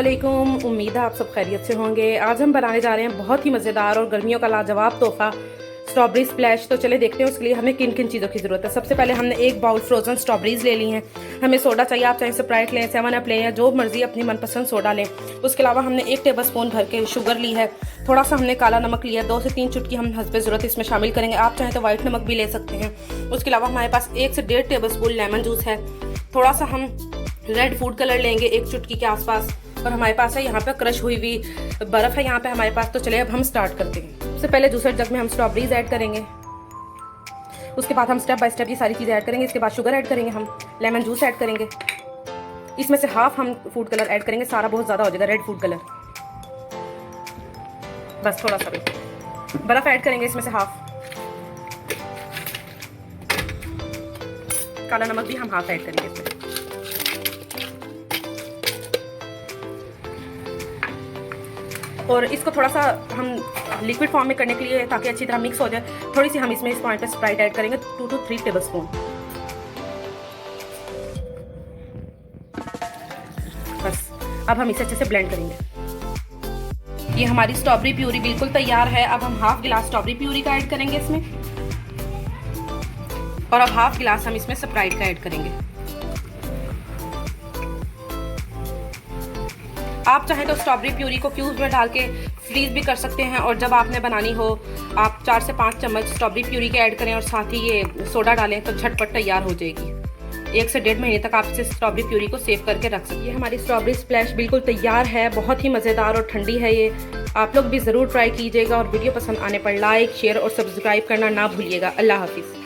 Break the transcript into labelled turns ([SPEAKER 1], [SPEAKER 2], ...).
[SPEAKER 1] अस्सलामुअलैकुम। उम्मीद है आप सब खैरियत से होंगे। आज हम बनाने जा रहे हैं बहुत ही मज़ेदार और गर्मियों का लाजवाब तोहफा स्ट्रॉबेरी स्प्लैश। तो चले देखते हैं उसके लिए हमें किन किन चीज़ों की ज़रूरत है। सबसे पहले हमने एक बाउल फ्रोज़न स्ट्रॉबेरीज ले ली हैं। हमें सोडा चाहिए, आप चाहे स्प्राइट लें, 7 अप लें या जो मर्ज़ी अपनी मनपसंद सोडा लें। उसके अलावा हमने 1 टेबल स्पून भर के शुगर ली है। थोड़ा सा हमने काला नमक लिया, 2 से 3 चुटकी हम हस्बे ज़रूरत इसमें शामिल करेंगे। आप चाहें तो वाइट नमक भी ले सकते हैं। उसके अलावा हमारे पास 1 से 1.5 टेबल स्पून लेमन जूस है। थोड़ा सा हम रेड फूड कलर लेंगे 1 चुटकी के आसपास। और हमारे पास है यहाँ पे क्रश हुई हुई बर्फ़ है यहाँ पे हमारे पास। तो चलिए अब हम स्टार्ट करते हैं। सबसे पहले जूसर जग में हम स्ट्रॉबेरीज ऐड करेंगे। उसके बाद हम स्टेप बाय स्टेप ये सारी चीज़ें ऐड करेंगे। इसके बाद शुगर ऐड करेंगे, हम लेमन जूस ऐड करेंगे। इसमें से हाफ हम फूड कलर ऐड करेंगे, सारा बहुत ज़्यादा हो जाएगा रेड फूड कलर। बस थोड़ा सा भी बर्फ़ ऐड करेंगे इसमें से हाफ। काला नमक भी हम हाफ ऐड करेंगे इसमें। और इसको थोड़ा सा हम लिक्विड फॉर्म में करने के लिए, ताकि अच्छी तरह मिक्स हो जाए, थोड़ी सी हम इसमें इस पॉइंट पे स्प्राइट ऐड करेंगे 2 to 3 टेबल स्पून। बस अब हम इसे अच्छे से ब्लेंड करेंगे। ये हमारी स्ट्रॉबेरी प्यूरी बिल्कुल तैयार है। अब हम हाफ गिलास स्ट्रॉबेरी प्यूरी का ऐड करेंगे इसमें, और अब हाफ गिलास हम इसमें स्प्राइट का ऐड करेंगे। आप चाहें तो स्ट्रॉबेरी प्यूरी को क्यूब्स में डाल के फ्रीज भी कर सकते हैं, और जब आपने बनानी हो आप 4 से 5 चम्मच स्ट्रॉबेरी प्यूरी के ऐड करें और साथ ही ये सोडा डालें तो झटपट तैयार हो जाएगी। 1 से 1.5 महीने तक आप इस स्ट्रॉबेरी प्यूरी को सेव करके रख सकते हैं। हमारी स्ट्रॉबेरी स्प्लैश बिल्कुल तैयार है, बहुत ही मज़ेदार और ठंडी है ये। आप लोग भी ज़रूर ट्राई कीजिएगा, और वीडियो पसंद आने पर लाइक, शेयर और सब्सक्राइब करना ना भूलिएगा। अल्लाह हाफिज़।